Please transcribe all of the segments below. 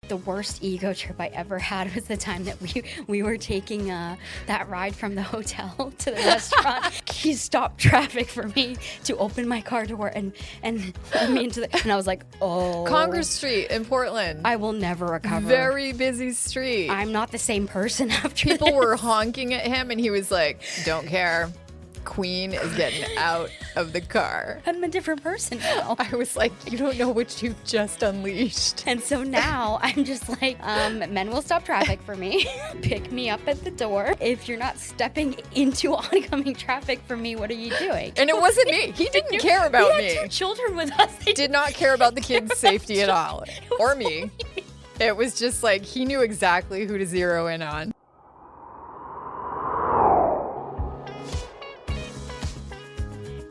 The worst ego trip I ever had was the time that we were taking that ride from the hotel to the restaurant. He stopped traffic for me to open my car door and let me into and I was like, oh. Congress Street in Portland. I will never recover. Very busy street. I'm not the same person after People this. were honking at him and he was like, don't care. Queen is getting out of the car. I'm a different person now. I was like, you don't know what you've just unleashed. And so now I'm just like, men will stop traffic for me. Pick me up at the door. If you're not stepping into oncoming traffic for me, what are you doing? And it wasn't me. He didn't care about we me. had 2 children with us. They Did not care about the kids' safety at all. Or me. It was just like, he knew exactly who to zero in on.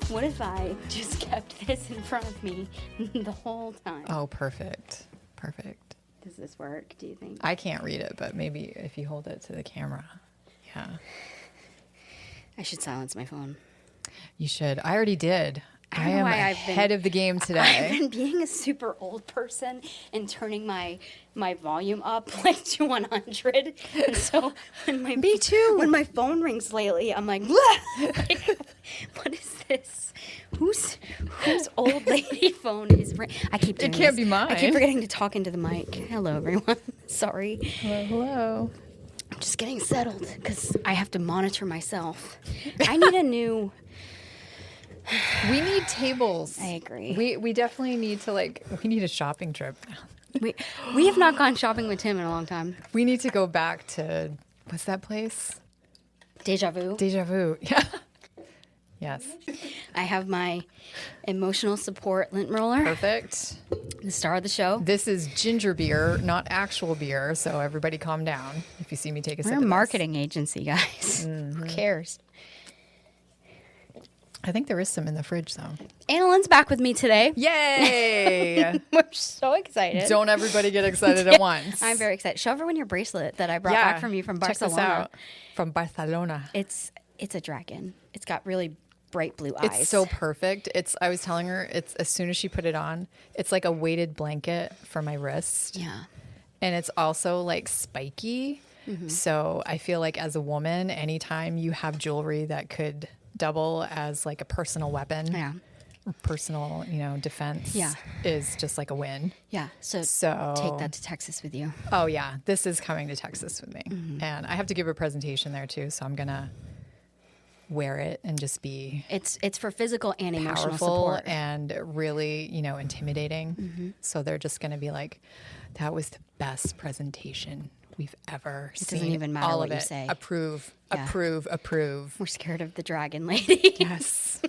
What if I just kept this in front of me the whole time? Oh, perfect. Perfect. Does this work, do you think? I can't read it, but maybe if you hold it to the camera. Yeah. I should silence my phone. You should. I already did. I know am why ahead of the game today. I've been being a super old person and turning my volume up like to 100. And so when Me too. When my phone rings lately, I'm like, like what is this? Whose old lady phone is ringing? I keep doing It can't this. be mine. I keep forgetting to talk into the mic. Hello, everyone. Sorry. Hello. I'm just getting settled because I have to monitor myself. I need a new... We need tables. I agree. We definitely need to we need a shopping trip. We have not gone shopping with Tim in a long time. We need to go back to, what's that place? Deja vu. Deja vu. Yeah. Yes. I have my emotional support lint roller. Perfect. The star of the show. This is ginger beer, not actual beer. So everybody calm down if you see me take a sip We're of a this. marketing agency, guys. Who cares? I think there is some in the fridge though. Annalyn's back with me today. Yay! We're so excited. Don't everybody get excited at once. I'm very excited. Show everyone your bracelet that I brought back from you from Barcelona. Check this out. From Barcelona. It's a dragon. It's got really bright blue eyes. It's so perfect. I was telling her, it's as soon as she put it on, it's like a weighted blanket for my wrist. Yeah. And it's also like spiky. Mm-hmm. So I feel like as a woman, anytime you have jewelry that could double as like a personal weapon, personal, defense, is just like a win. Yeah. So take that to Texas with you. Oh yeah, this is coming to Texas with me, and I have to give a presentation there too. So I'm gonna wear it and just be. It's for physical and emotional powerful support and really, intimidating. Mm-hmm. So they're just gonna be like, "That was the best presentation we've ever seen." It doesn't even matter all what of you it. say. Approve, Yeah. approve. We're scared of the dragon lady. Yes.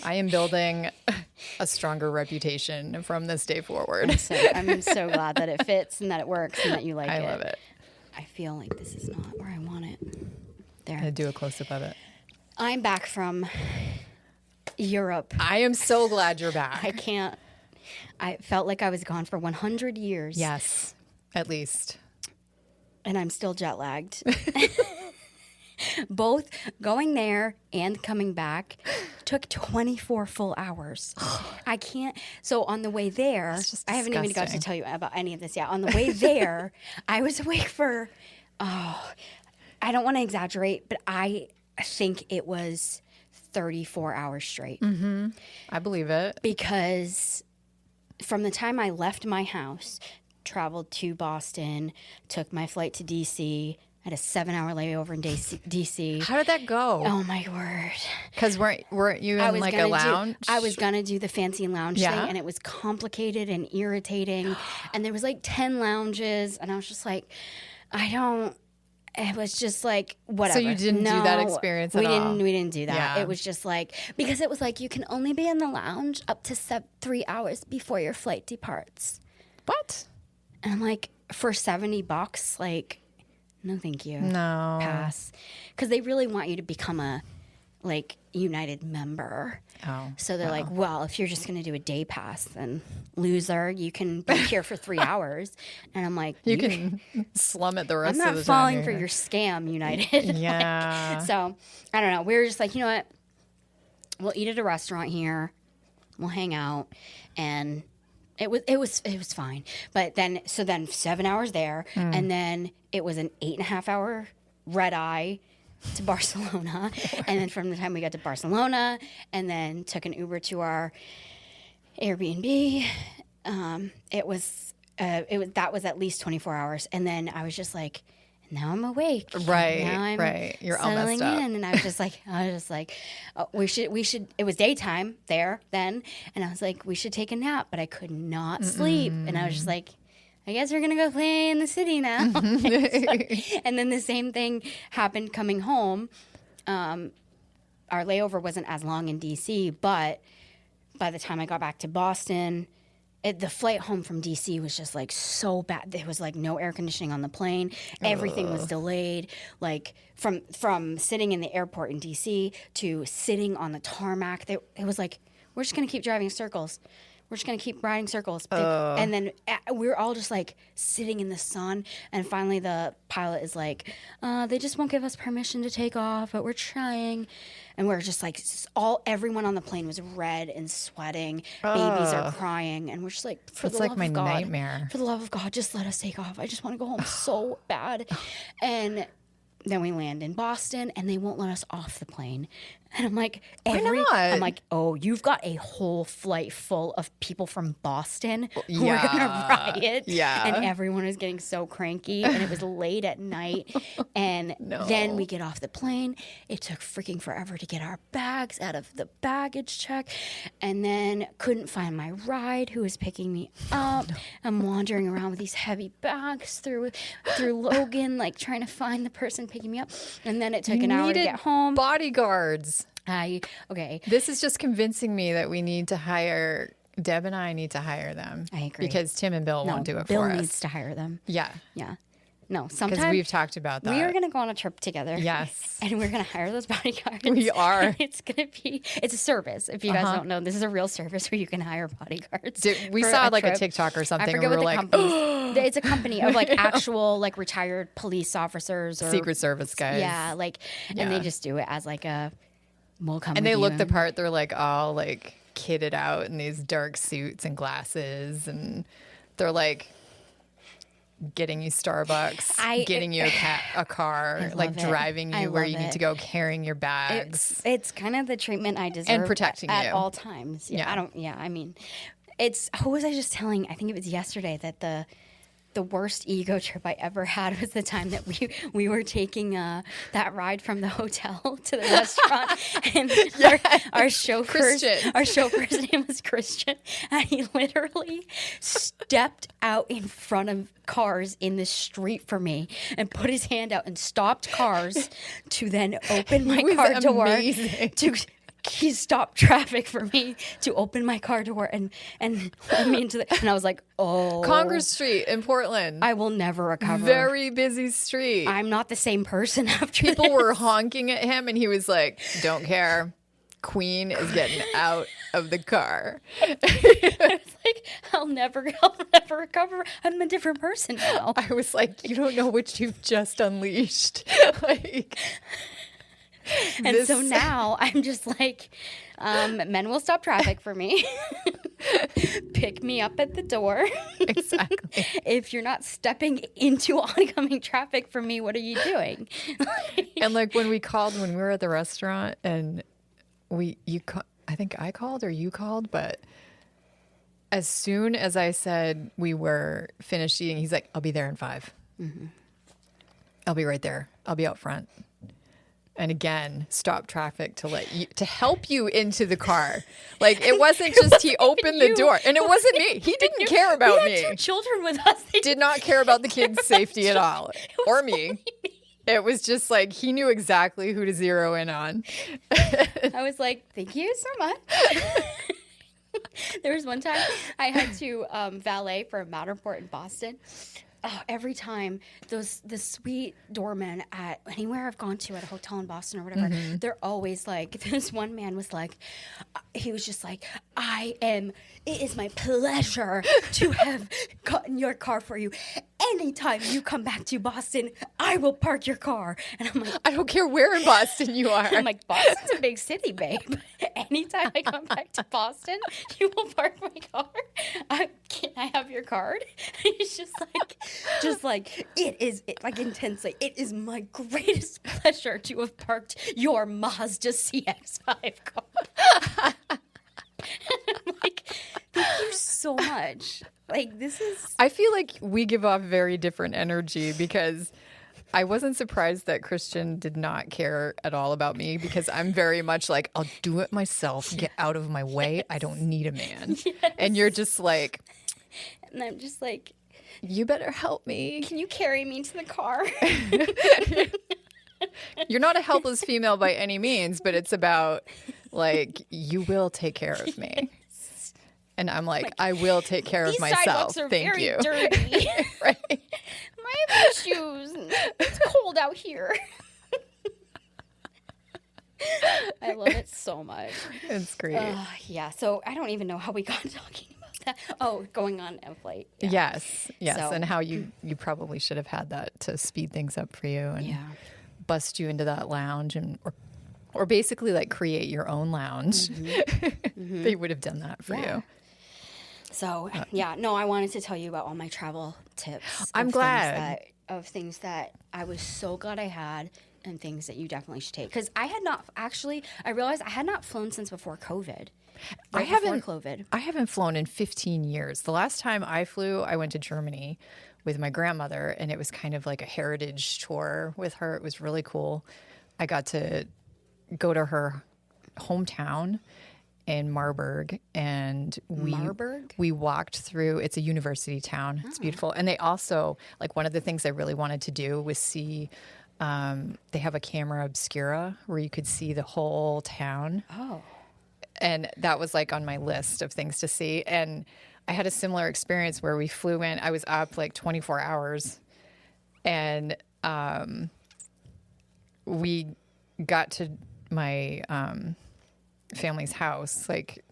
I am building a stronger reputation from this day forward. I'm so glad that it fits and that it works and that you like it. I love it. I feel like this is not where I want it. There. I'm gonna do a close-up of it. I'm back from Europe. I am so glad you're back. I felt like I was gone for 100 years. Yes, at least. And I'm still jet lagged. Both going there and coming back took 24 full hours. I can't. So on the way there, I haven't even got to tell you about any of this yet. On the way there, I was awake for, I don't want to exaggerate, but I think it was 34 hours straight. Mm-hmm. I believe it. Because from the time I left my house, traveled to Boston, took my flight to D.C., had a 7-hour layover in D.C. How did that go? Oh, my word. Because weren't you in like a lounge? I was going to do the fancy lounge thing, and it was complicated and irritating. And there was like 10 lounges, and I was just like, it was just like, whatever. So you didn't do that experience at all? We didn't do that. Yeah. It was just like, because it was like, you can only be in the lounge up to 3 hours before your flight departs. What? And I'm like, for $70, like, no, thank you. No. Pass. Because they really want you to become a, United member. Oh. So they're like, well, if you're just going to do a day pass, then loser, you can be here for 3 hours. And I'm like, you can slum it the rest of the time. I'm not falling for your scam, United. Yeah. So, I don't know. We were just like, you know what? We'll eat at a restaurant here. We'll hang out. And It was fine. But then 7 hours there, and then it was an 8.5 hour red eye to Barcelona, and then from the time we got to Barcelona, and then took an Uber to our Airbnb, that was at least 24 hours, and then I was just like, now I'm awake. Right, now I'm right. You're all settling messed up. in, and I was just like, oh, we should. It was daytime there then, and I was like, we should take a nap, but I could not sleep, and I was just like, I guess we're going to go play in the city now. And then the same thing happened coming home. Our layover wasn't as long in D.C., but by the time I got back to Boston, the flight home from D.C. was just like so bad. There was like no air conditioning on the plane. Everything was delayed. Like from sitting in the airport in D.C. to sitting on the tarmac, it was like, we're just going to keep driving circles. We're just going to keep riding circles. And then we were all just like sitting in the sun. And finally the pilot is like, they just won't give us permission to take off, but we're trying. And we're just like, everyone on the plane was red and sweating. Babies are crying. And we're just like, for the love of God. It's like my nightmare. For the love of God, just let us take off. I just want to go home so bad. And then we land in Boston, and they won't let us off the plane. And I'm like, I'm like, oh, you've got a whole flight full of people from Boston who are gonna riot. Yeah. And everyone was getting so cranky, and it was late at night. And then we get off the plane. It took freaking forever to get our bags out of the baggage check, and then couldn't find my ride who was picking me up. I'm wandering around with these heavy bags through Logan, like trying to find the person picking me up. And then it took an hour to get home. Bodyguards. Okay. This is just convincing me that we need to hire, Deb and I need to hire them. I agree. Because Tim and Bill won't do it Bill for us. Bill needs to hire them. Yeah. Yeah. No, sometimes. Because we've talked about that. We are going to go on a trip together. Yes. And we're going to hire those bodyguards. We are. It's a service. If you guys don't know, this is a real service where you can hire bodyguards. We saw like a TikTok or something. I forget what the company is. It's a company of like actual like retired police officers or Secret Service guys. Yeah. And they just do it as like a, we'll come and they look you. the part. They're like all like kitted out in these dark suits and glasses, and they're like getting you Starbucks, getting you a car, like driving you where you need to go, carrying your bags. It's kind of the treatment I deserve and protecting you at all times. Yeah. I mean, who was I just telling? I think it was yesterday that the worst ego trip I ever had was the time that we were taking that ride from the hotel to the restaurant, and our chauffeur's name was Christian, and he literally stepped out in front of cars in the street for me and put his hand out and stopped cars to then open my car door he stopped traffic for me to open my car door and let me into and I was like, oh. Congress Street in Portland. I will never recover. Very busy street. I'm not the same person after People were honking at him and he was like, don't care. Queen is getting out of the car. I was like, I'll never recover. I'm a different person now. I was like, you don't know what you've just unleashed. And so now I'm just like, men will stop traffic for me. Pick me up at the door. Exactly. If you're not stepping into oncoming traffic for me, what are you doing? And like when we were at the restaurant and I think I called or you called, but as soon as I said we were finished eating, he's like, I'll be there in 5. Mm-hmm. I'll be right there. I'll be out front. And again, stop traffic to help you into the car. Like it wasn't just he opened the door, and it wasn't me. He didn't care about me. We had 2 children with us. They did not care about the kids' safety at all, or me. It was just like he knew exactly who to zero in on. I was like, thank you so much. There was one time I had to valet for a Matterport in Boston. Oh, every time the sweet doorman at anywhere I've gone to at a hotel in Boston or whatever, they're always like, this one man was like, he was just like, it is my pleasure to have gotten your car for you anytime you come back to Boston, I will park your car. And I'm like, I don't care where in Boston you are. I'm like, Boston's a big city, babe. Anytime I come back to Boston, you will park my car. Can I have your card? He's just like, like intensely. It is my greatest pleasure to have parked your Mazda CX-5 car. I'm like, thank you so much. Like, this is... I feel like we give off very different energy because I wasn't surprised that Christian did not care at all about me because I'm very much like, I'll do it myself. Get out of my way. I don't need a man. Yes. And you're just like... And I'm just like... You better help me. Can you carry me to the car? You're not a helpless female by any means, but it's about, like, you will take care of me. Yes. And I'm like, I will take care of myself. These sidewalks are Thank very you. dirty. Right. I have shoes. It's cold out here. I love it so much. It's great. Yeah, so I don't even know how we got talking about that. Oh, going on a flight. Yeah. Yes. So, and how you probably should have had that to speed things up for you and bust you into that lounge or basically like create your own lounge. Mm-hmm. They would have done that for you. So, I wanted to tell you about all my travel tips. I'm glad. Of things that I was so glad I had and things that you definitely should take. Because I realized I had not flown since before COVID. I haven't flown in 15 years. The last time I flew, I went to Germany with my grandmother, and it was kind of like a heritage tour with her. It was really cool. I got to go to her hometown in Marburg, and we walked through. It's a university town. It's beautiful. And they also, like, one of the things I really wanted to do was see, they have a camera obscura where you could see the whole town. Oh. And that was like on my list of things to see. And I had a similar experience where we flew in. I was up like 24 hours, and we got to my family's house. Like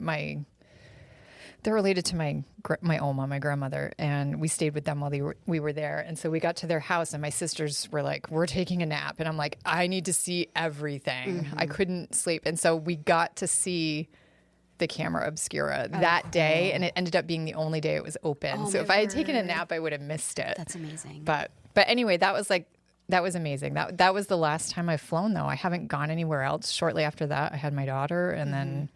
they're related to my Oma, my grandmother, and we stayed with them while we were there. And so we got to their house, and my sisters were like, "We're taking a nap," and I'm like, "I need to see everything." I couldn't sleep, and so we got to see the camera obscura that day, and it ended up being the only day it was open. So if I had taken a nap, I would have missed it. That's amazing. But anyway, that was amazing. That was the last time I've flown, though. I haven't gone anywhere else. Shortly after that, I had my daughter, and then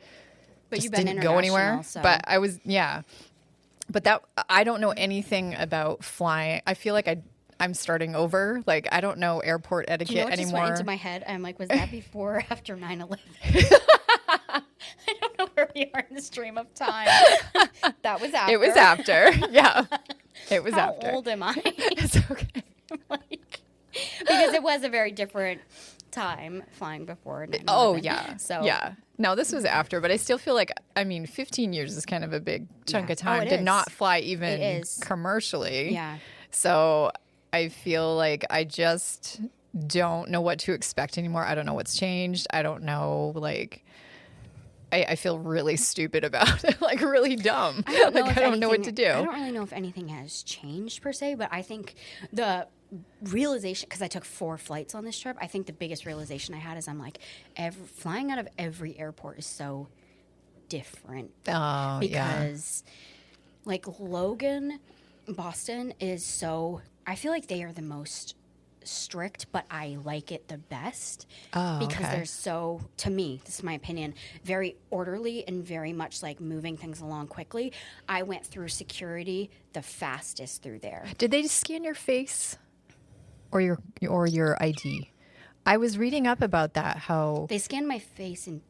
but just didn't go anywhere. So. But I was But that I don't know anything about flying. I feel like I'm starting over. Like, I don't know airport etiquette anymore. Just went into my head. I'm like, was that before or after 9/11? I don't know where we are in the stream of time. That was after. It was after. Yeah. It was after. How old am I? It's okay. Because it was a very different time flying before 9/11. Oh, yeah. So yeah. No, this was after, but I still feel like, 15 years is kind of a big chunk of time to not fly even commercially. Yeah. So I feel like I just don't know what to expect anymore. I don't know what's changed. I don't know, like, I feel really stupid about it, like really dumb. I don't know what to do. I don't really know if anything has changed per se, but I think the realization, because I took 4 flights on this trip, I think the biggest realization I had is I'm like, flying out of every airport is so different. Oh, because like Logan, Boston is so, I feel like they are the most strict, but I like it the best because they're so, to me, this is my opinion, very orderly and very much like moving things along quickly. I went through security the fastest through there. Did they scan your face or your ID? I was reading up about that, how they scanned my face in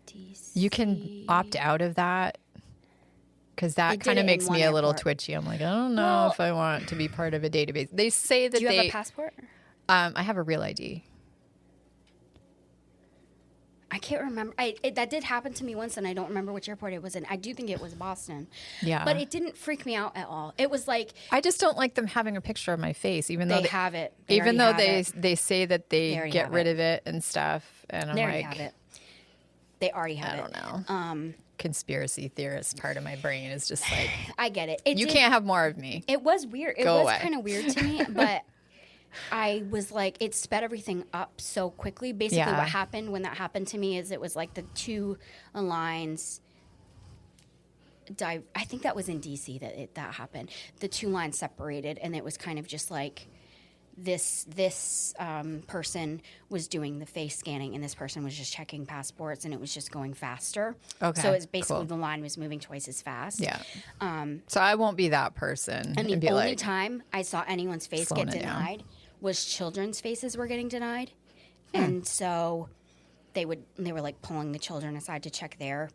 DC. You can opt out of that. Because that kind of makes me a little twitchy. I'm like, I don't know if I want to be part of a database. They say that Do you have a passport? I have a real ID. I can't remember. That did happen to me once, and I don't remember which airport it was in. I do think it was Boston. Yeah. But it didn't freak me out at all. It was like... I just don't like them having a picture of my face, even though they have it. Even though they say that they get rid of it and stuff. And I'm they like... have it. They already have it. I don't know. conspiracy theorist part of my brain is just like, I get it. You can't have more of me. It was weird. It was kind of weird to me, but I was like, it sped everything up so quickly. Basically, what happened when that happened to me is it was like the two lines. I think that was in DC that happened. The two lines separated, and it was kind of just like this person was doing the face scanning, and this person was just checking passports, and it was just going faster. Okay, so it's basically the line was moving twice as fast. Yeah. So I won't be that person. And the only time I saw anyone's face get denied was children's faces were getting denied, and so they were like pulling the children aside to check their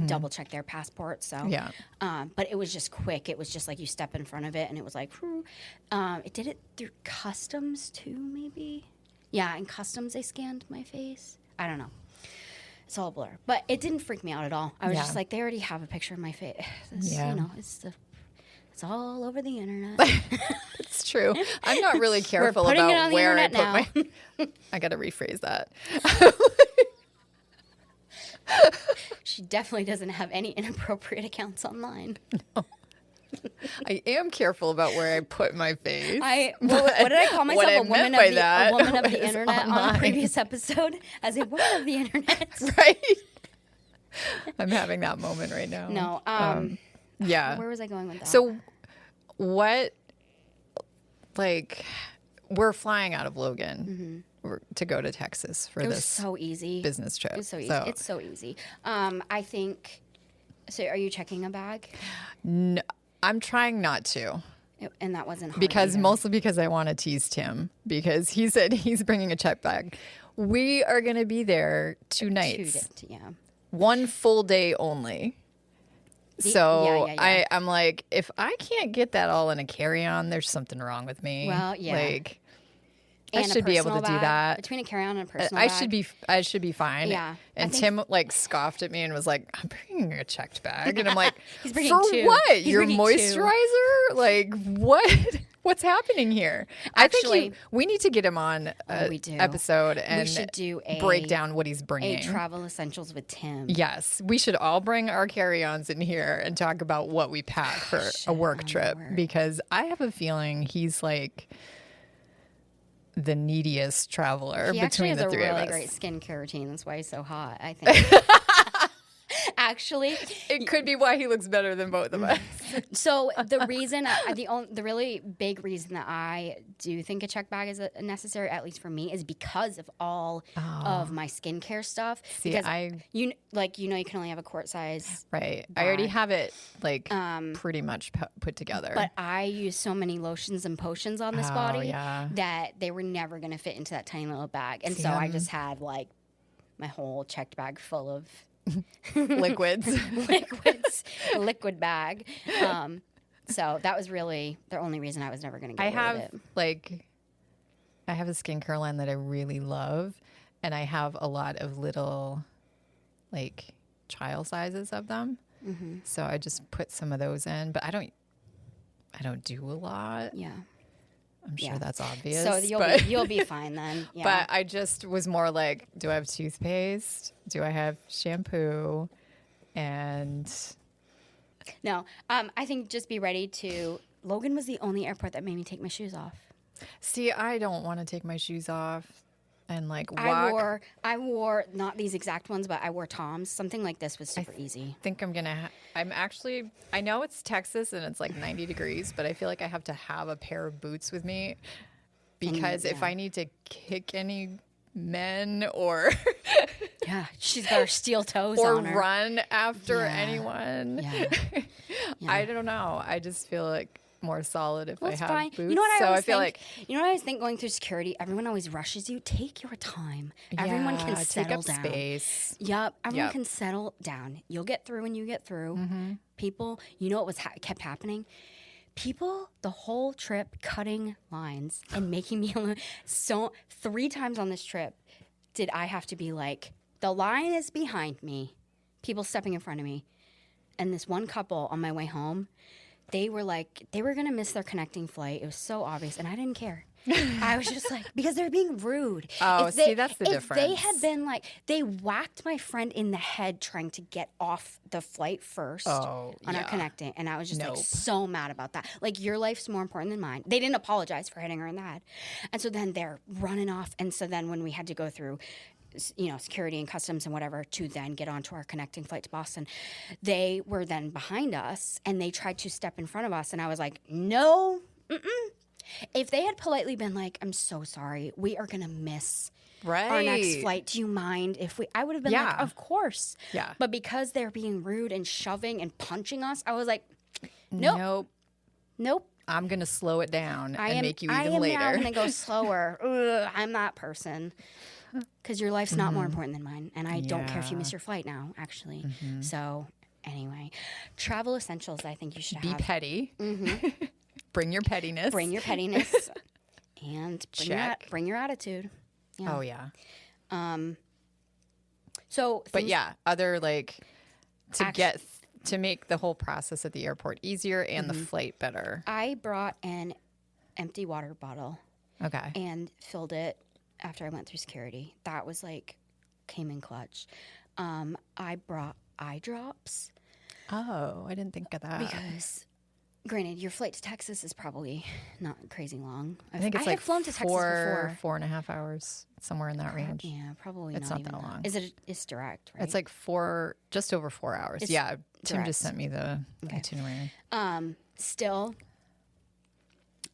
double check their passport. So but it was just quick. It was just like you step in front of it, and it was like, it did it through customs too, maybe. Yeah, in customs they scanned my face. I don't know. It's all a blur, but it didn't freak me out at all. I was just like, they already have a picture of my face. You know, it's all over the internet. It's true. I'm not really careful about where I put my. I got to rephrase that. She definitely doesn't have any inappropriate accounts online. No. I am careful about where I put my face. What did I call myself? A woman of the internet on a previous episode? As a woman of the internet. Right. I'm having that moment right now. No. Yeah. Where was I going with that? So what, like, we're flying out of Logan to go to Texas for this so easy business trip. It's so easy. It's so easy. I think, so are you checking a bag? No, I'm trying not to. And that wasn't hard mostly because I want to tease Tim, because he said he's bringing a check bag. We are going to be there 2 nights. One full day only. I'm like, if I can't get that all in a carry-on, there's something wrong with me. Well, yeah. Like, I should be able to do that. Between a carry-on and a personal bag. I should be fine. Yeah. And Tim like scoffed at me and was like, I'm bringing a checked bag. And I'm like, He's bringing for 2. what? He's Your moisturizer? Like, what? What's happening here? Actually, I think we need to get him on an episode and we should do break down what he's bringing. A travel essentials with Tim. Yes. We should all bring our carry-ons in here and talk about what we pack for a work trip. Because I have a feeling he's like the neediest traveler between the 3 of us. He actually has a really great skincare routine. That's why he's so hot, I think. Actually, it could be why he looks better than both of us. So the reason, the really big reason that I do think a check bag is necessary, at least for me, is because of all of my skincare stuff. See, because you can only have a quart size. Right. Bag. I already have it pretty much put together. But I use so many lotions and potions on this body that they were never going to fit into that tiny little bag, and so I just had like my whole checked bag full of liquids, liquid bag. So that was really the only reason I was never going to get rid of it. I have a skincare line that I really love, and I have a lot of little, like, child sizes of them. Mm-hmm. So I just put some of those in, but I don't do a lot. Yeah. I'm sure that's obvious. So you'll be fine then. Yeah. But I just was more like, do I have toothpaste? Do I have shampoo? And no, I think just be ready to. Logan was the only airport that made me take my shoes off. See, I don't want to take my shoes off and like walk. I wore not these exact ones, but I wore Toms. Something like this was super easy. I think I'm gonna. I know it's Texas and it's like 90 degrees, but I feel like I have to have a pair of boots with me because if I need to kick any men or she's got her steel toes or on her. Run after anyone. I don't know. I just feel like more solid if I have boots. You know what I always think going through security, everyone always rushes you. Take your time. Everyone can settle down. Space. Yep. Everyone can settle down. You'll get through when you get through. Mm-hmm. People, you know what kept happening? People the whole trip cutting lines and making me so 3 times on this trip did I have to be like, the line is behind me. People stepping in front of me. And this one couple on my way home, they were going to miss their connecting flight. It was so obvious, and I didn't care. I was just like, because they're being rude. Oh, see, that's the difference. If they had been like, they whacked my friend in the head trying to get off the flight first on our connecting. And I was just like so mad about that. Like, your life's more important than mine. They didn't apologize for hitting her in the head. And so then they're running off. And so then when we had to go through, you know, security and customs and whatever to then get onto our connecting flight to Boston, they were then behind us and they tried to step in front of us. And I was like, no, If they had politely been like, I'm so sorry, we are going to miss our next flight. Do you mind if I would have been like, of course. Yeah. But because they're being rude and shoving and punching us, I was like, nope. I'm going to slow it down and make you even later. I am now going to go slower. Ugh, I'm that person. Because your life's not more important than mine. And I don't care if you miss your flight now, actually. So anyway, travel essentials I think you should have. Be petty. Bring your pettiness. Bring your pettiness. And bring your attitude. Yeah. Oh, yeah. Other like to make the whole process at the airport easier and the flight better. I brought an empty water bottle. Okay. And filled it after I went through security. That was like, came in clutch. I brought eye drops. Oh, I didn't think of that. Because, granted, your flight to Texas is probably not crazy long. I think it's like flown to Texas before. 4.5 hours, somewhere in that range. Yeah, probably it's not that long. It's direct, right? It's like just over 4 hours. It's Tim just sent me the itinerary. Still,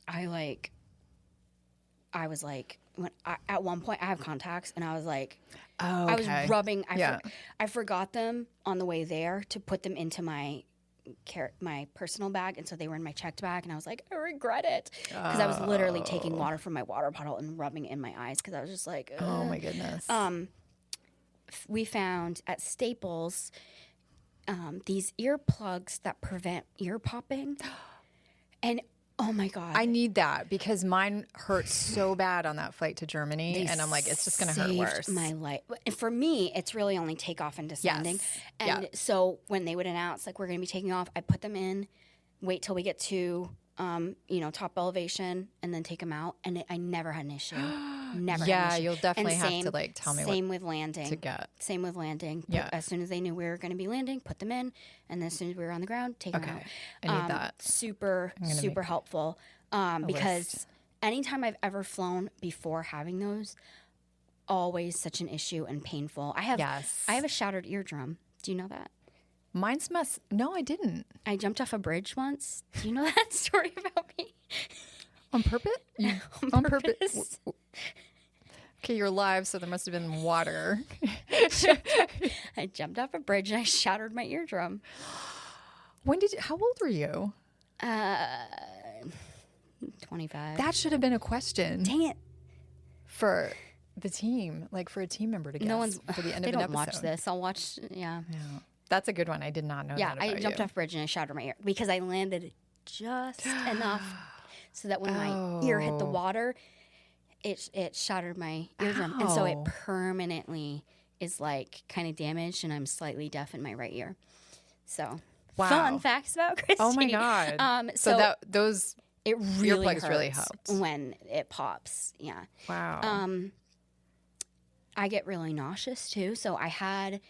I was like, at one point I have contacts and I was like, I was rubbing. I forgot them on the way there to put them into my personal bag, and so they were in my checked bag, and I was like, I regret it because I was literally taking water from my water bottle and rubbing it in my eyes because I was just like, ugh. Oh my goodness. We found at Staples these earplugs that prevent ear popping, and oh my God. I need that because mine hurt so bad on that flight to Germany. And I'm like, it's just going to hurt worse. My life. And for me, it's really only takeoff and descending. Yes. And so when they would announce, like, we're going to be taking off, I put them in, wait till we get to, top elevation, and then take them out. And I never had an issue. Never had an issue. You'll definitely have to, like, tell me same with landing. To get. Same with landing. Yeah. As soon as they knew we were going to be landing, put them in. And then as soon as we were on the ground, take them out. I need that. Super helpful. Because anytime I've ever flown before having those, always such an issue and painful. I have a shattered eardrum. Do you know that? Mine's No, I didn't. I jumped off a bridge once. Do you know that story about me? On purpose? On purpose. Okay, you're live, so there must have been water. I jumped off a bridge and I shattered my eardrum. How old were you? 25. That should have been a question. Dang it. For the team, like for a team member to guess. No one's for the end of an episode. They don't watch this. I'll watch, Yeah. That's a good one. I did not know that about I jumped off a bridge and I shattered my ear because I landed just enough so that when my ear hit the water, it shattered my eardrum. And so it permanently is like kind of damaged, and I'm slightly deaf in my right ear. So fun facts about Christy. Oh my God. So those it really earplugs hurts really helped when it pops. Yeah. Wow. I get really nauseous too. So I had,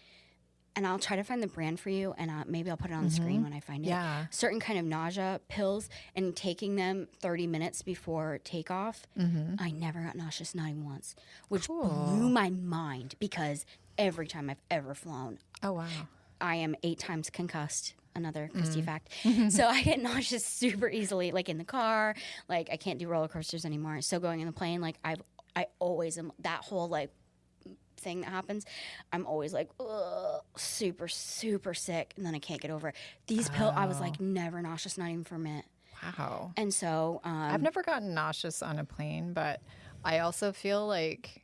and I'll try to find the brand for you, and maybe I'll put it on the screen when I find it. Yeah. Certain kind of nausea pills, and taking them 30 minutes before takeoff, I never got nauseous, not even once, which blew my mind because every time I've ever flown, I am 8 times concussed. Another Christy fact. So I get nauseous super easily, like in the car. Like I can't do roller coasters anymore. So going in the plane, like I always am, that whole like thing that happens, I'm always like, ugh, super, super sick, and then I can't get over it. These pills, I was like never nauseous, not even for a minute. Wow. And so I've never gotten nauseous on a plane, but I also feel like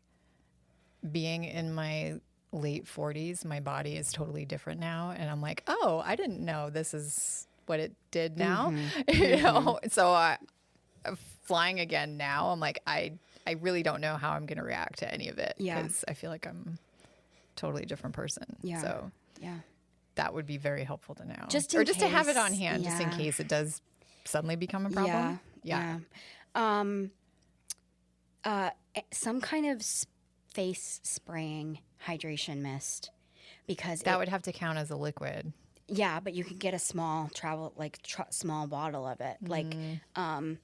being in my late 40s, my body is totally different now, and I'm like, oh, I didn't know this is what it did now. You know, so flying again now, I'm like, I really don't know how I'm going to react to any of it because I feel like I'm a totally different person. Yeah. So that would be very helpful to know, just to have it on hand, just in case it does suddenly become a problem. Some kind of face spraying hydration mist, because that would have to count as a liquid. Yeah, but you could get a small small bottle of it. Like, I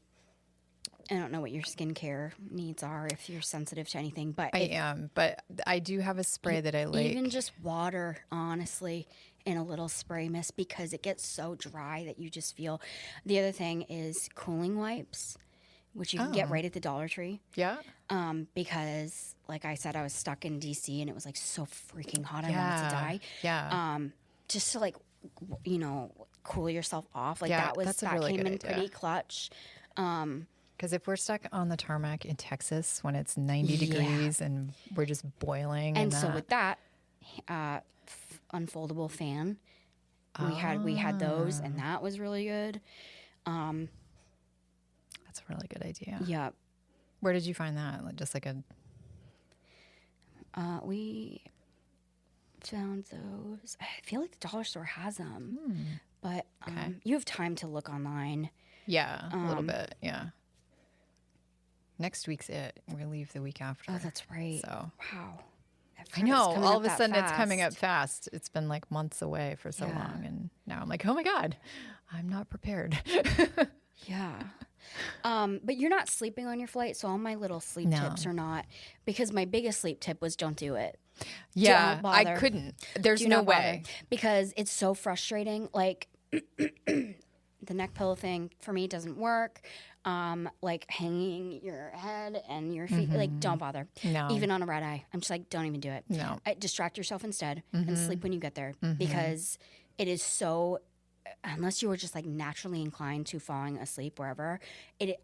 don't know what your skincare needs are if you're sensitive to anything, but I am. But I do have a spray that I like. Even just water, honestly, in a little spray mist, because it gets so dry that you just feel. The other thing is cooling wipes, which you can get right at the Dollar Tree. Yeah. Because, like I said, I was stuck in DC and it was like so freaking hot. I wanted to die. Yeah. Just to like, cool yourself off. Like that really came in idea. pretty clutch. Because if we're stuck on the tarmac in Texas when it's 90 degrees and we're just boiling, and so with that unfoldable fan, we had those, and that was really good. That's a really good idea. Yeah. Where did you find that? Like just like a. We found those. I feel like the dollar store has them, but you have time to look online. Yeah, a little bit. Yeah. Next week's it. We leave the week after. Oh, that's right. So wow. I know. All of a sudden, it's coming up fast. It's been like months away for so long, and now I'm like, oh my god, I'm not prepared. Yeah. But you're not sleeping on your flight, so all my little sleep tips are not, because my biggest sleep tip was don't do it. Yeah, I couldn't. There's no way. Because it's so frustrating. Like the neck pillow thing for me doesn't work. Like hanging your head and your feet, like don't bother. No. Even on a red eye, I'm just like, don't even do it. No. Distract yourself instead and sleep when you get there, because it is so. Unless you were just like naturally inclined to falling asleep wherever,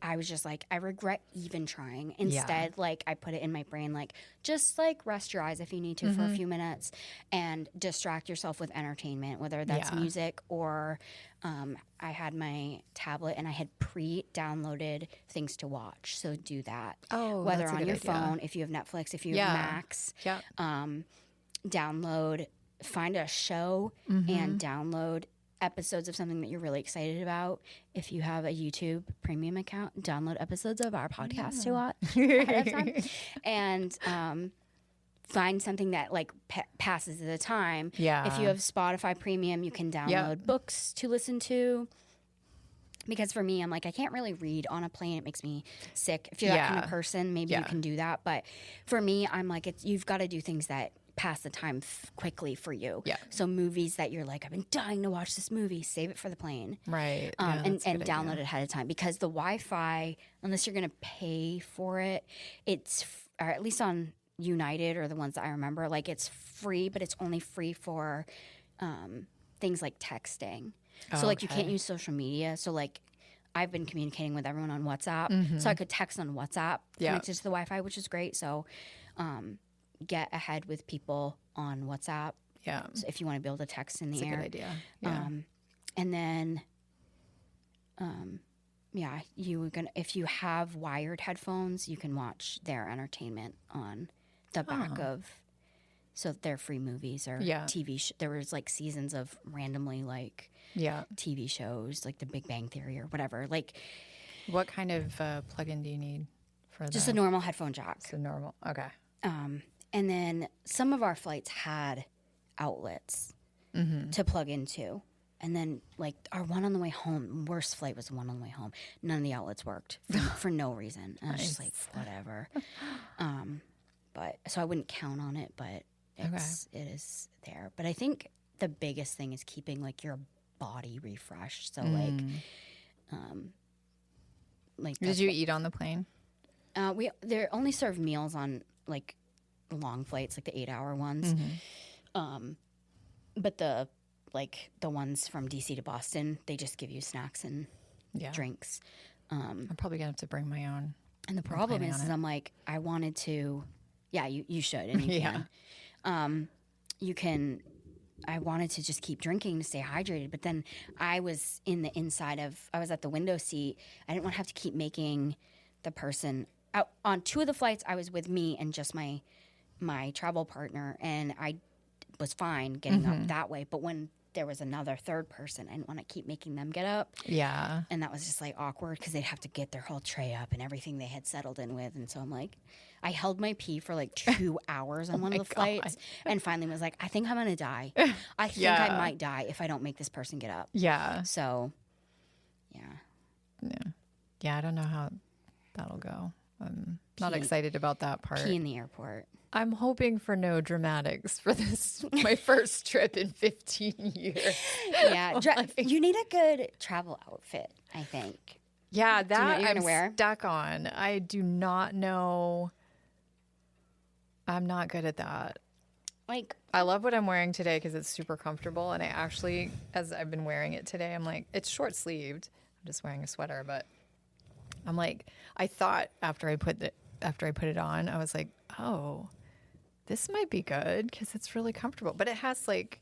I was just like, I regret even trying. Instead, like I put it in my brain, like just like rest your eyes if you need to for a few minutes and distract yourself with entertainment, whether that's music or I had my tablet and I had pre-downloaded things to watch. So do that. Oh, whether that's a on good your idea. phone, if you have Netflix, if you have Max, download, find a show and download episodes of something that you're really excited about. If you have a YouTube premium account, download episodes of our podcast to watch ahead of time. And find something that like passes the time. Yeah. If you have Spotify premium, you can download books to listen to. Because for me, I'm like, I can't really read on a plane. It makes me sick. If you're that kind of person, maybe you can do that. But for me, I'm like, you've got to do things that pass the time quickly for you. Yeah. So movies that you're like, I've been dying to watch this movie, save it for the plane. Right. And download it ahead of time, because the Wi-Fi, unless you're going to pay for it, or at least on United or the ones that I remember, like it's free, but it's only free for things like texting. So like you can't use social media. So like I've been communicating with everyone on WhatsApp. So I could text on WhatsApp connected to the Wi-Fi, which is great. So get ahead with people on WhatsApp. Yeah. So if you want to be able to text in the air. That's a good idea. Yeah. And then, if you have wired headphones, you can watch their entertainment on the back of, so they're free movies or TV. There was like seasons of randomly like TV shows, like The Big Bang Theory or whatever. Like, what kind of plug-in do you need for that? Just a normal headphone jack. It's a normal. Okay. And then some of our flights had outlets to plug into. And then, like, our one on the way home, worst flight was the one on the way home. None of the outlets worked for no reason. And I was just like, whatever. But so I wouldn't count on it, but it is there. But I think the biggest thing is keeping, like, your body refreshed. So, Did you eat on the plane? They only serve meals on, like, long flights, like the 8-hour ones. But the ones from DC to Boston, they just give you snacks and drinks. I'm probably gonna have to bring my own. And the problem is I'm like, I wanted to. Yeah, you should, and you can. You can. I wanted to just keep drinking to stay hydrated, but then I was I was at the window seat. I didn't want to have to keep making the person out. On 2 of the flights, I was with me and just my travel partner, and I was fine getting up that way. But when there was another third person. I didn't want to keep making them get up. Yeah. And that was just like awkward because they'd have to get their whole tray up and everything they had settled in with. And so I'm like, I held my pee for like 2 hours on one of the flights and finally was like, I think I'm going to die. I think I might die if I don't make this person get up. Yeah. So, yeah. Yeah. Yeah, I don't know how that'll go. I'm not excited about that part. Pee in the airport. I'm hoping for no dramatics for this, my first trip in 15 years. Yeah. You need a good travel outfit, I think. Yeah, Do you know what you're I'm gonna wear? stuck on. I do not know. I'm not good at that. Like, I love what I'm wearing today because it's super comfortable. And I actually, as I've been wearing it today, I'm like, it's short sleeved. I'm just wearing a sweater, but I'm like, I thought after I put it on, I was like, oh, this might be good because it's really comfortable. But it has like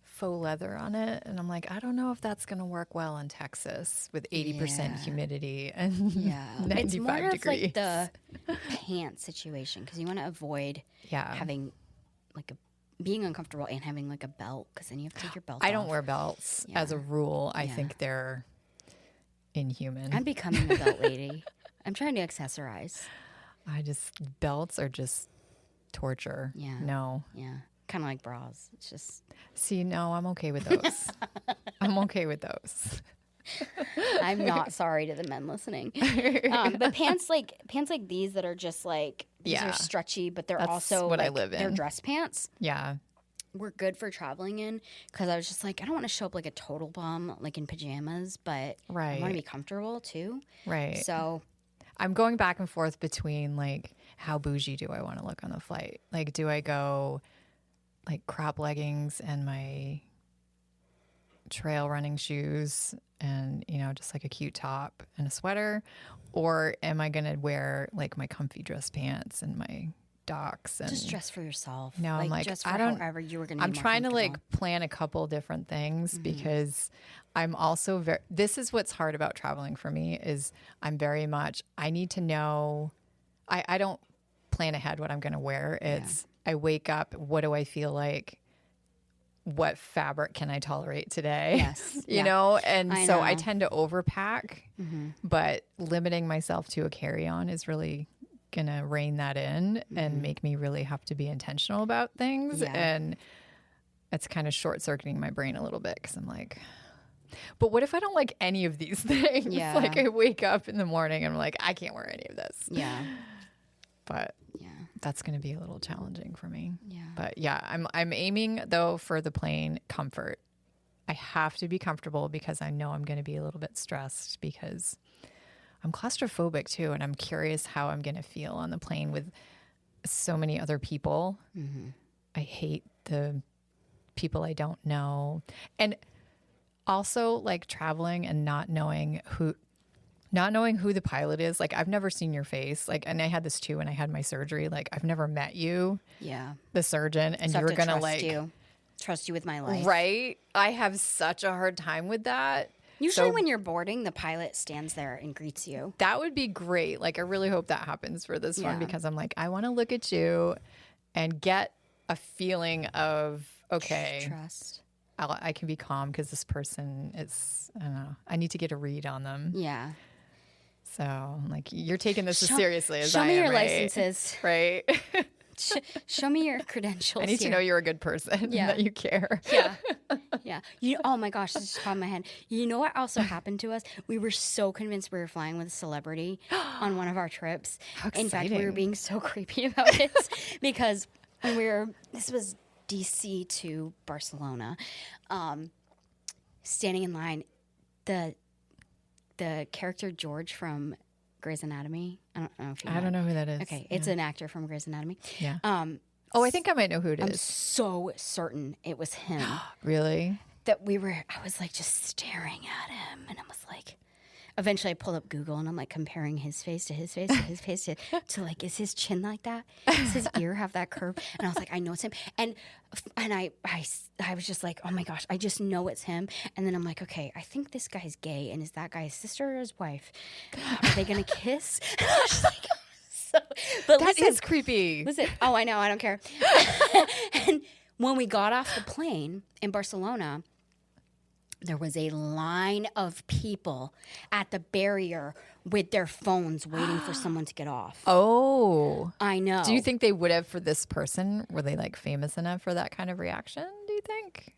faux leather on it. And I'm like, I don't know if that's going to work well in Texas with 80% humidity and 95 it's more degrees. of like the pants situation because you want to avoid having like being uncomfortable and having like a belt because then you have to take your belt off. I don't wear belts as a rule. I think they're inhuman. I'm becoming a belt lady. I'm trying to accessorize. Belts are just torture. Yeah. No. Yeah. Kind of like bras. It's just. See, no, I'm okay with those. I'm okay with those. I'm not sorry to the men listening. But pants like these that are just like, these are stretchy, but they're also what like, I live in. They're dress pants. Yeah. We're good for traveling in because I was just like, I don't want to show up like a total bum, like in pajamas, but I want to be comfortable too. Right. So I'm going back and forth between like, how bougie do I want to look on the flight? Like, do I go like crop leggings and my trail running shoes and, you know, just like a cute top and a sweater? Or am I going to wear like my comfy dress pants and my Docs and just dress for yourself. No, I'm like, just for I don't. However you were going. I'm trying to like plan a couple different things because I'm also very. This is what's hard about traveling for me is I'm very much. I need to know. I don't plan ahead what I'm going to wear. It's I wake up. What do I feel like? What fabric can I tolerate today? Yes, you know, and so I tend to overpack, but limiting myself to a carry-on is really gonna rein that in and make me really have to be intentional about things, and it's kind of short-circuiting my brain a little bit because I'm like, but what if I don't like any of these things? Like I wake up in the morning and I'm like, I can't wear any of this. But that's gonna be a little challenging for me. But I'm aiming though for the plane comfort. I have to be comfortable because I know I'm gonna be a little bit stressed because I'm claustrophobic too, and I'm curious how I'm going to feel on the plane with so many other people. I hate the people I don't know. And also like traveling and not knowing who the pilot is. Like I've never seen your face. Like, and I had this too when I had my surgery. Like I've never met you, the surgeon, and so you were going to trust you with my life. Right. I have such a hard time with that. Usually when you're boarding, the pilot stands there and greets you. That would be great. Like, I really hope that happens for this one because I'm like, I want to look at you and get a feeling of, okay, trust. I can be calm because this person is, I don't know, I need to get a read on them. Yeah. So, like, you're taking this as seriously as I am, Show me your right? licenses. Right? Show me your credentials. I need to know you're a good person, that you care. Yeah. Oh my gosh, this just popped in my head. You know what also happened to us? We were so convinced we were flying with a celebrity on one of our trips. How exciting. In fact, we were being so creepy about it because when this was DC to Barcelona, standing in line, the character George from Grey's Anatomy. I don't know if you know. I don't know who that is. Okay, it's an actor from Grey's Anatomy. Yeah. I think I might know who it is. I'm so certain it was him. Really? I was like just staring at him, and I was like, eventually I pulled up Google and I'm like comparing his face to his face to his face to like, is his chin like that? Does his ear have that curve? And I was like, I know it's him. And I was just like, oh my gosh, I just know it's him. And then I'm like, okay, I think this guy's gay. And is that guy his sister or his wife? Are they going to kiss? And I was just like, but that is creepy. Listen, oh, I know, I don't care. And when we got off the plane in Barcelona, there was a line of people at the barrier with their phones waiting for someone to get off. Oh. I know. Do you think they would have for this person? Were they like famous enough for that kind of reaction, do you think?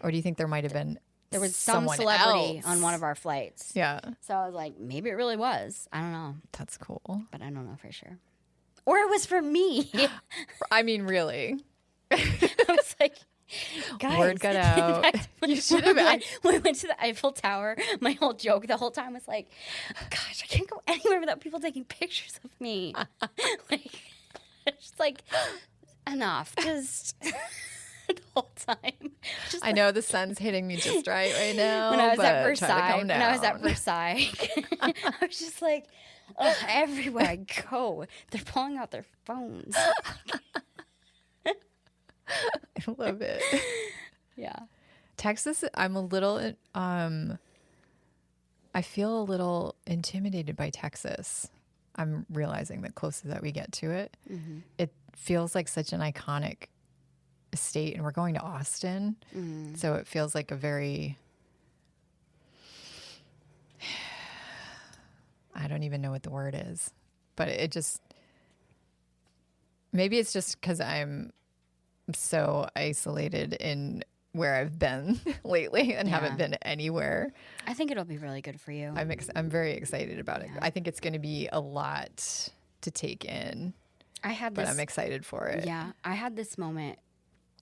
Or do you think there might have been there was some celebrity else on one of our flights? Yeah. So I was like, maybe it really was. I don't know. That's cool. But I don't know for sure. Or it was for me. I mean, really. I was like, guys. Word got out. Fact, you should have when we went to the Eiffel Tower, my whole joke the whole time was like, gosh, I can't go anywhere without people taking pictures of me. Like, it's just like, enough. Just the whole time. Just I know the sun's hitting me just right now. When I was at Versailles, I was just like, oh, everywhere I go, they're pulling out their phones. I love it. Yeah. Texas, I'm a little, I feel a little intimidated by Texas. I'm realizing the closer that we get to it, it feels like such an iconic state, and we're going to Austin. So it feels like a very, I don't even know what the word is, but it just, maybe it's just because I'm so isolated in where I've been lately and haven't been anywhere. I think it'll be really good for you. I'm very excited about it. I think it's going to be a lot to take in. But I'm excited for it. Yeah, I had this moment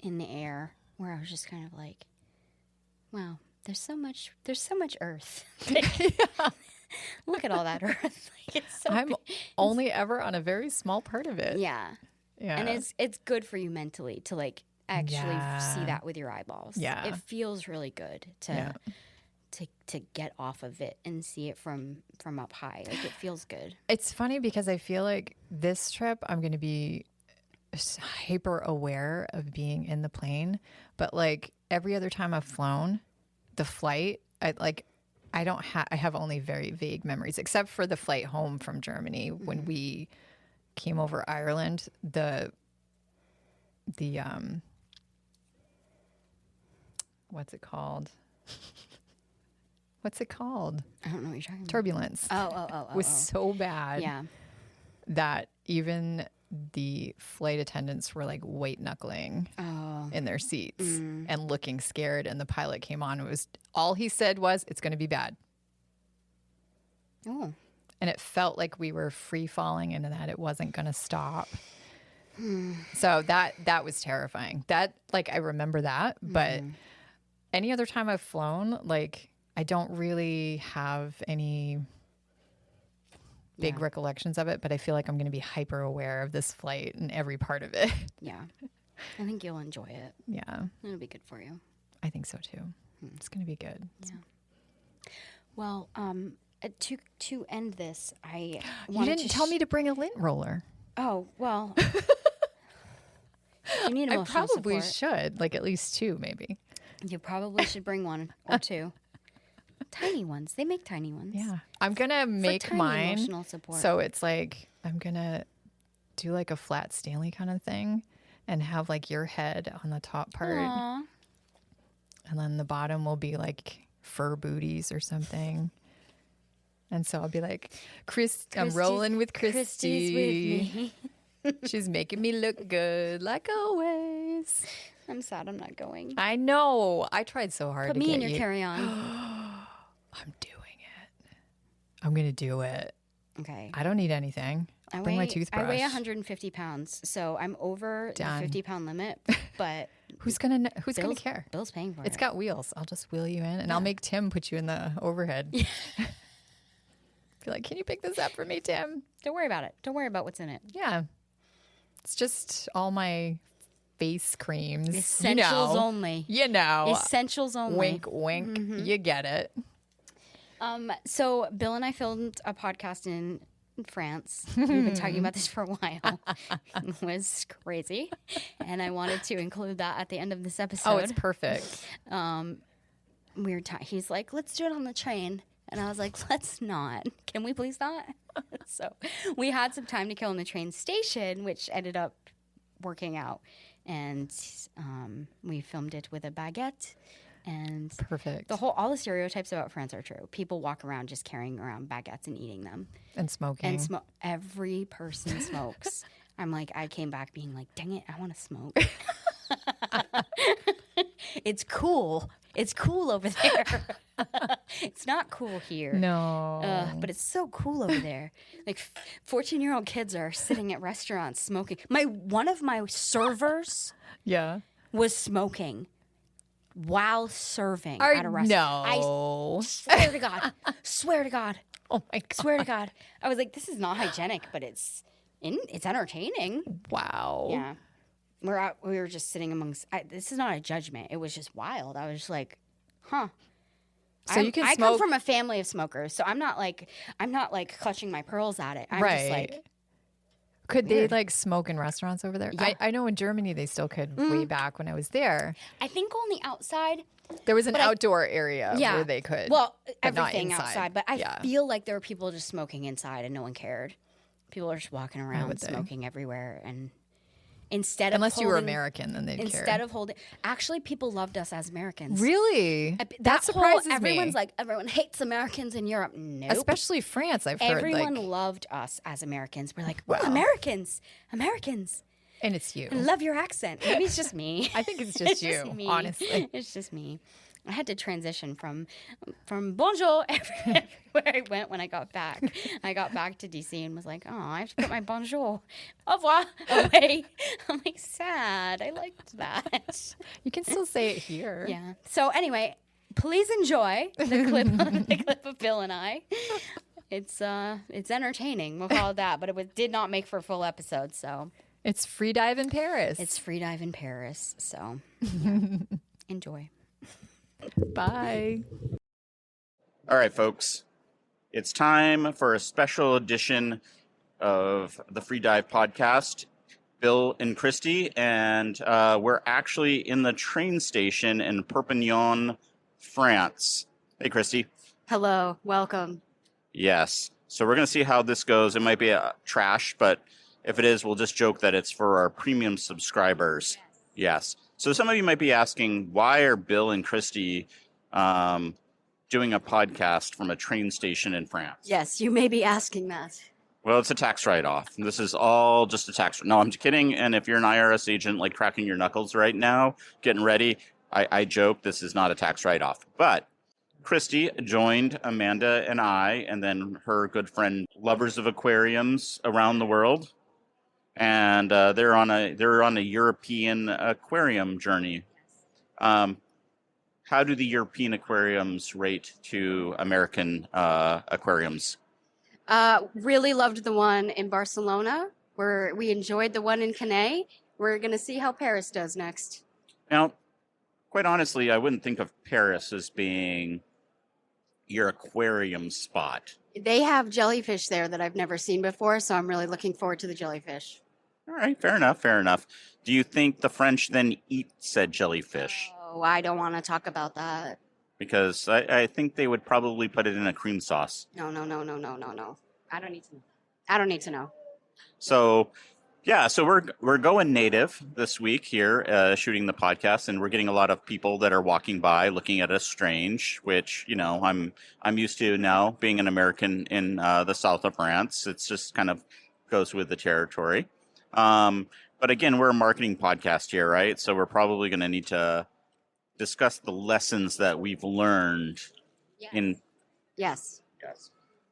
in the air where I was just kind of like, wow, there's so much Earth. Look at all that Earth. Like, it's so I'm only ever on a very small part of it. Yeah. And it's good for you mentally to like actually see that with your eyeballs. Yeah. It feels really good to get off of it and see it from up high. Like, it feels good. It's funny because I feel like this trip I'm going to be hyper aware of being in the plane, but like every other time I've flown, the flight, I have only very vague memories, except for the flight home from Germany when we came over Ireland. The what's it called? What's it called? I don't know what you're talking about. Turbulence. Was so bad that even the flight attendants were like white knuckling in their seats and looking scared. And the pilot came on. It was all he said was, "It's going to be bad." Oh. And it felt like we were free falling and that it wasn't going to stop. So that was terrifying. That, like, I remember that, but any other time I've flown, like, I don't really have any big recollections of it, but I feel like I'm going to be hyper aware of this flight and every part of it. Yeah. I think you'll enjoy it. Yeah. It'll be good for you. I think so too. It's going to be good. Yeah. Well, to end this, I you didn't tell me to bring a lint roller. Oh, well. You need I emotional probably support. should, like at least 2 maybe. You probably should bring 1 or 2. Tiny ones. They make tiny ones. Yeah. I'm going to make mine. Emotional support. So it's like, I'm going to do like a flat Stanley kind of thing and have like your head on the top part. Aww. And then the bottom will be like fur booties or something. And so I'll be like, I'm rolling with Christy. Christy's with me. She's making me look good, like always. I'm sad I'm not going. I know. I tried so hard Put to me get in your you. carry-on. I'm doing it. I'm going to do it. Okay. I don't need anything. Bring my toothbrush. I weigh 150 pounds, so I'm over the 50-pound limit, but who's gonna care? Bill's paying for it. It's got wheels. I'll just wheel you in, and I'll make Tim put you in the overhead. Be like, can you pick this up for me, Tim? Don't worry about it. Don't worry about what's in it. Yeah. It's just all my face creams. Essentials only. You know. Essentials only. Wink, wink. You get it. So Bill and I filmed a podcast in France. We've been talking about this for a while. It was crazy. And I wanted to include that at the end of this episode. Oh, it's perfect. He's like, let's do it on the train. And I was like, let's not. Can we please not? So we had some time to kill in the train station, which ended up working out. and we filmed it with a baguette. And perfect. All the stereotypes about France are true. People walk around just carrying around baguettes and eating them. And smoking. And every person smokes. I'm like, I came back being like, dang it, I want to smoke. It's cool. It's cool over there. It's not cool here. No. But it's so cool over there. Like 14-year-old kids are sitting at restaurants smoking. One of my servers was smoking while serving at a restaurant. No. I swear to God. Swear to God. Oh my God. Swear to God. I was like, this is not hygienic, but it's entertaining. Wow. Yeah. We were just sitting amongst. This is not a judgment. It was just wild. I was just like, huh. So you can I smoke. come from a family of smokers, so I'm not like clutching my pearls at it. I'm just like. Could they like smoke in restaurants over there? Yeah. I know in Germany they still could way back when I was there. I think on the outside. There was an outdoor area where they could. Well, but everything outside. But I feel like there were people just smoking inside and no one cared. People are just walking around smoking everywhere. And unless you were American, then they'd care. Instead of holding. Actually, people loved us as Americans. Really? That surprises me. Everyone's like, everyone hates Americans in Europe. Nope. Especially France, I've heard. Everyone loved us as Americans. We're like, wow. Americans. And it's you. I love your accent. Maybe it's just me. I think it's just you, honestly. It's just me. I had to transition from bonjour everywhere I went when I got back. I got back to DC and was like, oh, I have to put my bonjour au revoir away. I'm like, sad. I liked that. You can still say it here. Yeah. So anyway, please enjoy the clip of Bill and I. It's entertaining. We'll call it that. But it did not make for a full episode. So it's free dive in Paris. So yeah. Enjoy. Bye. All right, folks. It's time for a special edition of the Free Dive podcast. Bill and Christy, and we're actually in the train station in Perpignan, France. Hey, Christy. Hello. Welcome. Yes. So we're going to see how this goes. It might be trash, but if it is, we'll just joke that it's for our premium subscribers. Yes. So some of you might be asking, why are Bill and Christy doing a podcast from a train station in France? Yes, you may be asking that. Well, it's a tax write-off. This is all just a tax. No, I'm kidding. And if you're an IRS agent, like cracking your knuckles right now, getting ready, I joke, this is not a tax write-off. But Christy joined Amanda and I, and then her good friend, lovers of aquariums around the world. And they're on a European aquarium journey. How do the European aquariums rate to American aquariums? Really loved the one in Barcelona. We enjoyed the one in Cannes. We're going to see how Paris does next. Now, quite honestly, I wouldn't think of Paris as being your aquarium spot. They have jellyfish there that I've never seen before, so I'm really looking forward to the jellyfish. All right, fair enough. Do you think the French then eat said jellyfish? Oh, I don't want to talk about that. Because I think they would probably put it in a cream sauce. No. I don't need to know. So, yeah, so we're going native this week here, shooting the podcast, and we're getting a lot of people that are walking by looking at us strange, which, you know, I'm used to now being an American in the south of France. It's just kind of goes with the territory. But again, we're a marketing podcast here, right? So we're probably going to need to discuss the lessons that we've learned in Yes.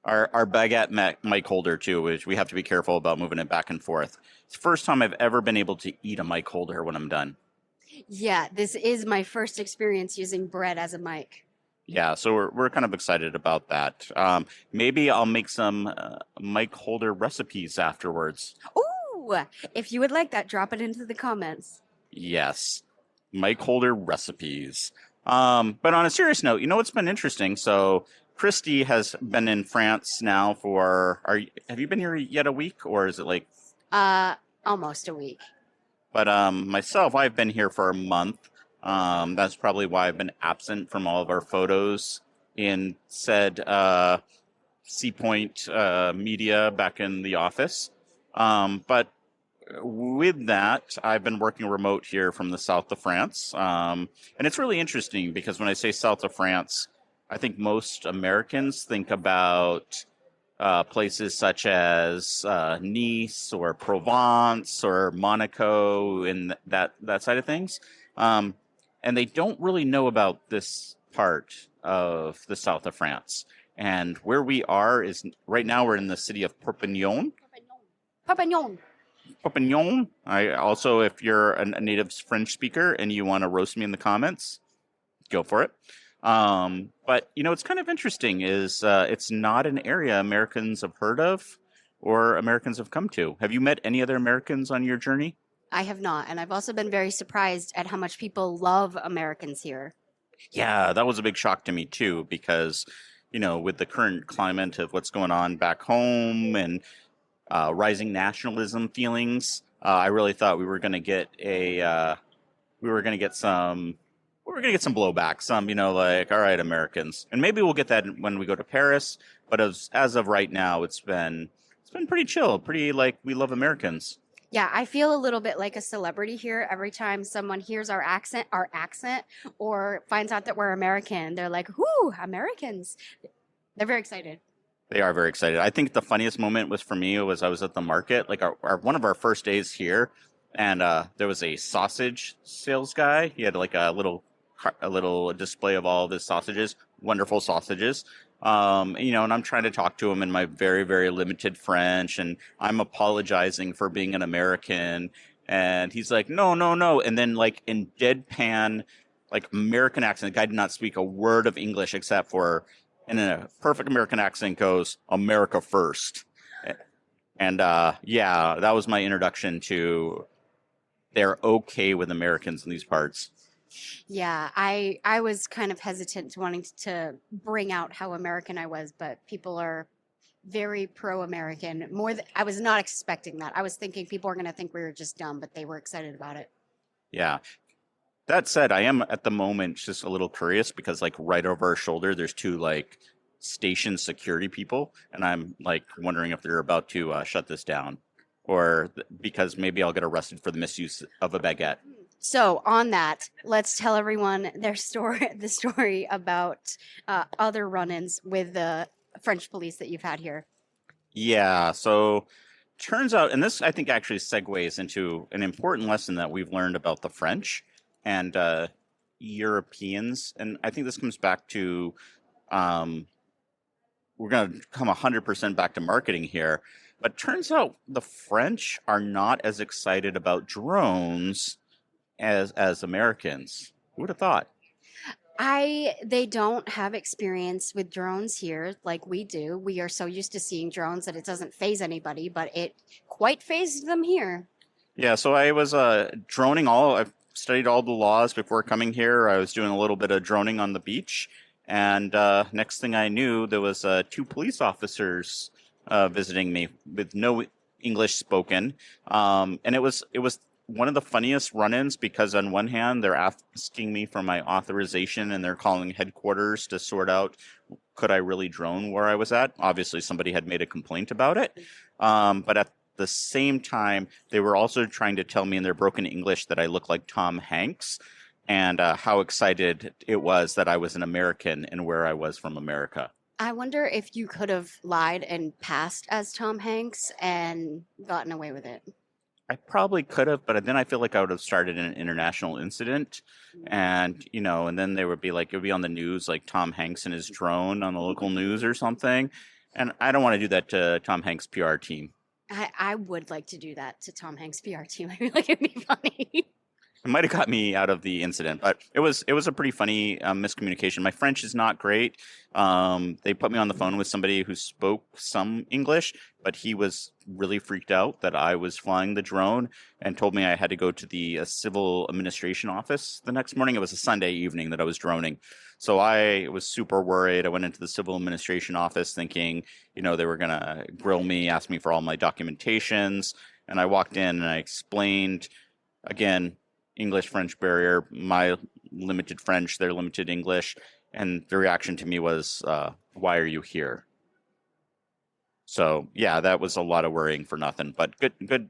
our baguette mic holder too, which we have to be careful about moving it back and forth. It's the first time I've ever been able to eat a mic holder when I'm done. Yeah, this is my first experience using bread as a mic. Yeah, so we're kind of excited about that. Maybe I'll make some mic holder recipes afterwards. Ooh, if you would like that, drop it into the comments. Yes, mic holder recipes. But on a serious note, you know what's been interesting? So Christy has been in France now have you been here yet a week, or is it like? Almost a week. But myself, I've been here for a month. That's probably why I've been absent from all of our photos in said Sea Point media back in the office. But with that, I've been working remote here from the south of France. And it's really interesting because when I say south of France, I think most Americans think about places such as Nice or Provence or Monaco and that side of things. And they don't really know about this part of the south of France. And where we are is right now we're in the city of Perpignan. Papagnon. Perpignan. I also, if you're a native French speaker and you want to roast me in the comments, go for it. But it's kind of interesting is it's not an area Americans have heard of or Americans have come to. Have you met any other Americans on your journey? I have not. And I've also been very surprised at how much people love Americans here. Yeah, that was a big shock to me too, because, with the current climate of what's going on back home and rising nationalism feelings, I really thought we were going to get some blowback. Some, like, all right, Americans, and maybe we'll get that when we go to Paris. But as of right now, it's been pretty chill, pretty like we love Americans. Yeah, I feel a little bit like a celebrity here. Every time someone hears our accent, or finds out that we're American, they're like, "Whoo, Americans!" They're very excited. They are very excited. I think the funniest moment was I was at the market, like our one of our first days here, and there was a sausage sales guy. He had like a little display of all of his sausages, wonderful sausages. And I'm trying to talk to him in my very, very limited French, and I'm apologizing for being an American. And he's like, no, no, no. And then like in deadpan, like American accent, the guy did not speak a word of English except for, in a perfect American accent, goes, America first. And yeah, that was my introduction to they're okay with Americans in these parts. Yeah, I was kind of hesitant to wanting to bring out how American I was, but people are very pro-American. I was not expecting that. I was thinking people were going to think we were just dumb, but they were excited about it. Yeah. That said, I am at the moment just a little curious because like right over our shoulder, there's two like station security people, and I'm like wondering if they're about to shut this down, or because maybe I'll get arrested for the misuse of a baguette. So on that, let's tell everyone the story about other run-ins with the French police that you've had here. Yeah, so turns out, and this I think actually segues into an important lesson that we've learned about the French and Europeans, and I think this comes back to, we're going to come 100% back to marketing here, but turns out the French are not as excited about drones as Americans. Who would have thought? They don't have experience with drones here like we do. We are so used to seeing drones that it doesn't faze anybody, but it quite fazed them here. Yeah, so I was droning I've studied all the laws before coming here. I was doing a little bit of droning on the beach, and next thing I knew, there was two police officers visiting me with no English spoken, and it was one of the funniest run-ins because on one hand, they're asking me for my authorization and they're calling headquarters to sort out, could I really drone where I was at? Obviously, somebody had made a complaint about it. But at the same time, they were also trying to tell me in their broken English that I look like Tom Hanks and how excited it was that I was an American and where I was from America. I wonder if you could have lied and passed as Tom Hanks and gotten away with it. I probably could have, but then I feel like I would have started an international incident, and and then they would be like, it would be on the news, like Tom Hanks and his drone on the local news or something, and I don't want to do that to Tom Hanks' PR team. I would like to do that to Tom Hanks' PR team. I feel like it'd be funny. It might have got me out of the incident, but it was a pretty funny miscommunication. My French is not great. They put me on the phone with somebody who spoke some English, but he was really freaked out that I was flying the drone and told me I had to go to the civil administration office the next morning. It was a Sunday evening that I was droning. So I was super worried. I went into the civil administration office thinking, they were going to grill me, ask me for all my documentations. And I walked in and I explained, again, English-French barrier, my limited French, their limited English. And the reaction to me was, why are you here? So yeah, that was a lot of worrying for nothing. But good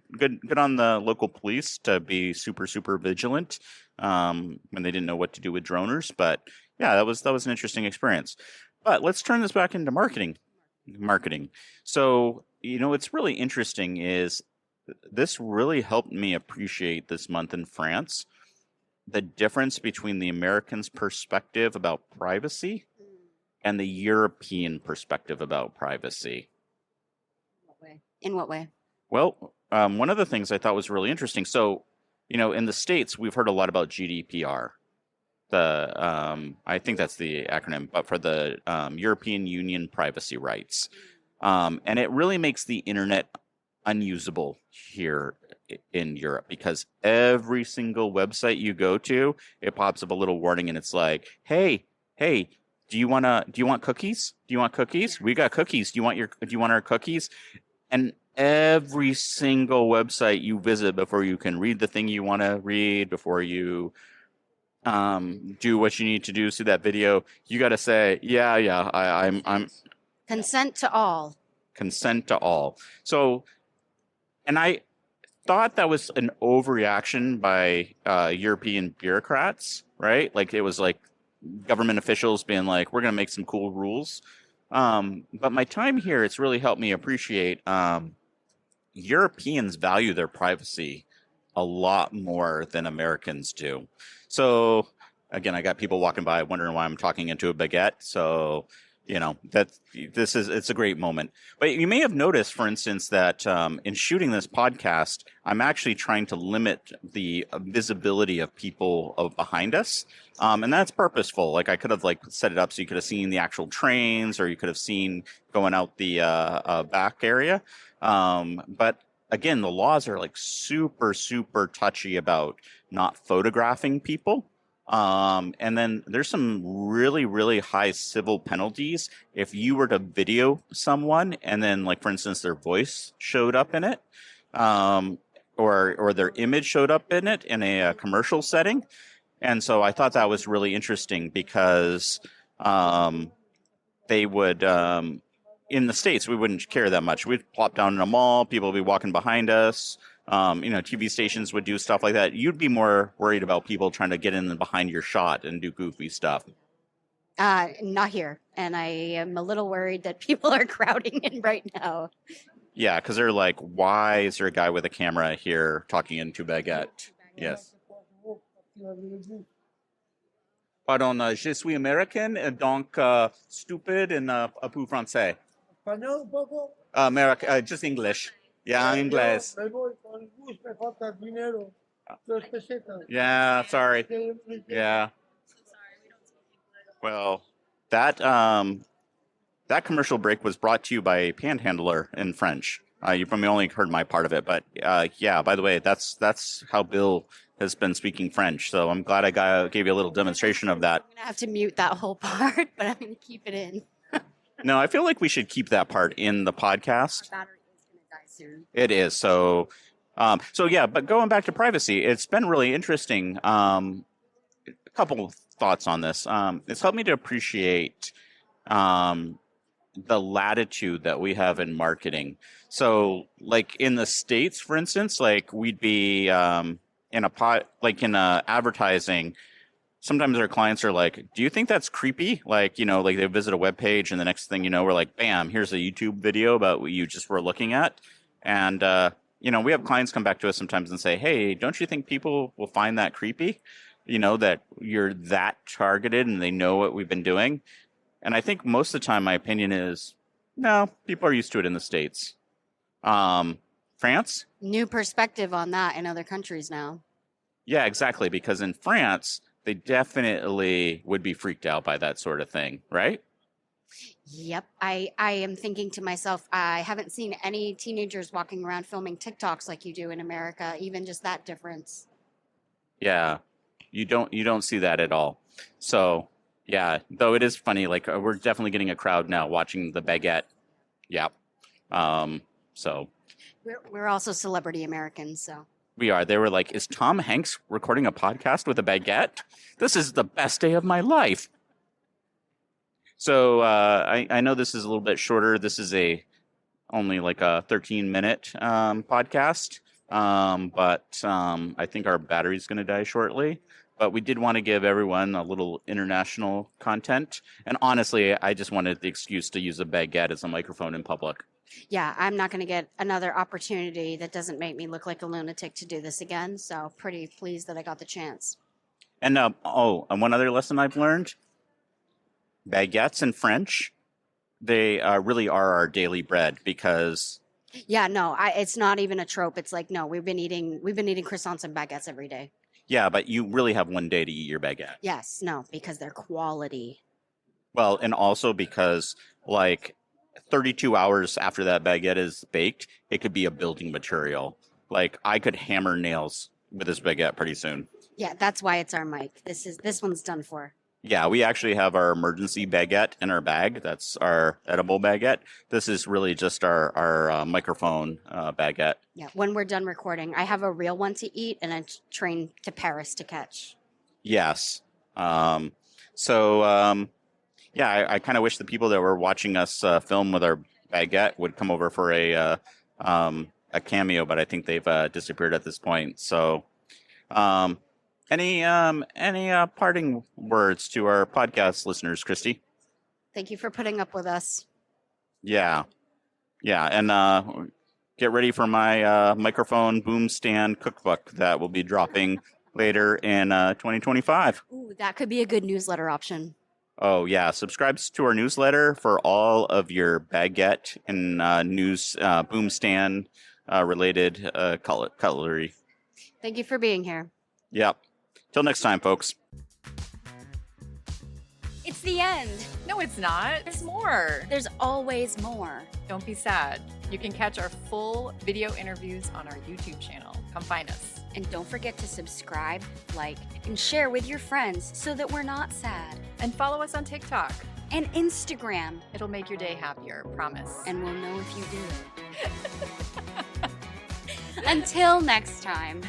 on the local police to be super vigilant when they didn't know what to do with droners. But yeah, that was an interesting experience. But let's turn this back into marketing. So what's really interesting is this really helped me appreciate this month in France the difference between the Americans' perspective about privacy and the European perspective about privacy. In what way? Well, one of the things I thought was really interesting. So, in the States, we've heard a lot about GDPR. I think that's the acronym, but for the European Union privacy rights. And it really makes the internet unusable here in Europe because every single website you go to, it pops up a little warning and it's like, hey, do you want cookies? Do you want cookies? We got cookies. Do you want our cookies? And every single website you visit before you can read the thing you want to read, before you do what you need to do, see that video, you got to say, I'm consent to all. Consent to all. So, and I thought that was an overreaction by European bureaucrats, right? Like it was like government officials being like, we're going to make some cool rules. But my time here, it's really helped me appreciate Europeans value their privacy a lot more than Americans do. So again, I got people walking by wondering why I'm talking into a baguette. So, it's a great moment. But you may have noticed, for instance, that in shooting this podcast, I'm actually trying to limit the visibility of people behind us. And that's purposeful. Like I could have set it up so you could have seen the actual trains or you could have seen going out the back area. But again, the laws are super touchy about not photographing people. And then there's some really high civil penalties if you were to video someone and then for instance, their voice showed up in it, or their image showed up in it in a commercial setting. And so I thought that was really interesting because, they would, in the States, we wouldn't care that much. We'd plop down in a mall, people would be walking behind us. TV stations would do stuff like that. You'd be more worried about people trying to get in behind your shot and do goofy stuff. Not here. And I am a little worried that people are crowding in right now. Yeah, because they're like, why is there a guy with a camera here talking into baguette? Yes. Pardon, je suis américain, donc stupid and un peu français. America, just English. Yeah, English. Yeah, sorry. Yeah. Well, that commercial break was brought to you by a panhandler in French. You probably only heard my part of it, but yeah. By the way, that's how Bill has been speaking French. So I'm glad I gave you a little demonstration of that. I'm gonna have to mute that whole part, but I'm gonna keep it in. No, I feel like we should keep that part in the podcast. Our battery is gonna die soon. It is. So yeah, but going back to privacy, it's been really interesting. A couple of thoughts on this. It's helped me to appreciate the latitude that we have in marketing. So in the States, for instance, we'd be in advertising. Sometimes our clients are like, do you think that's creepy? They visit a web page and the next thing you know, we're like, bam, here's a YouTube video about what you just were looking at. And, we have clients come back to us sometimes and say, hey, don't you think people will find that creepy? That you're that targeted and they know what we've been doing. And I think most of the time, my opinion is, no, people are used to it in the States. France? New perspective on that in other countries now. Yeah, exactly. Because in France, they definitely would be freaked out by that sort of thing, right? Yep. I am thinking to myself, I haven't seen any teenagers walking around filming TikToks like you do in America, even just that difference. Yeah, you don't see that at all. So, yeah, though it is funny, we're definitely getting a crowd now watching the baguette. Yeah. So we're also celebrity Americans, so. We are. They were like, is Tom Hanks recording a podcast with a baguette? This is the best day of my life. So I know this is a little bit shorter. This is a only like a 13-minute podcast, but I think our battery's going to die shortly. But we did want to give everyone a little international content. And honestly, I just wanted the excuse to use a baguette as a microphone in public. Yeah, I'm not going to get another opportunity that doesn't make me look like a lunatic to do this again. So pretty pleased that I got the chance. And and one other lesson I've learned, baguettes in French, they really are our daily bread because... Yeah, no, it's not even a trope. It's like, no, we've been eating croissants and baguettes every day. Yeah, but you really have one day to eat your baguette. Yes, no, because they're quality. Well, and also because, like, 32 hours after that baguette is baked, it could be a building material. Like, I could hammer nails with this baguette pretty soon. Yeah, that's why it's our mic. This one's done for. Yeah, we actually have our emergency baguette in our bag. That's our edible baguette. This is really just our microphone baguette. Yeah, when we're done recording, I have a real one to eat and a train to Paris to catch. Yes. I kind of wish the people that were watching us film with our baguette would come over for a cameo, but I think they've disappeared at this point. So, any parting words to our podcast listeners, Christy? Thank you for putting up with us. Yeah, and get ready for my microphone boom stand cookbook that will be dropping later in 2025. Ooh, that could be a good newsletter option. Oh, yeah. Subscribe to our newsletter for all of your baguette and news boom stand related cutlery. Thank you for being here. Yep. Till next time, folks. It's the end. No, it's not. There's more. There's always more. Don't be sad. You can catch our full video interviews on our YouTube channel. Come find us. And don't forget to subscribe, like, and share with your friends so that we're not sad. And follow us on TikTok. And Instagram. It'll make your day happier, promise. And we'll know if you do. Until next time.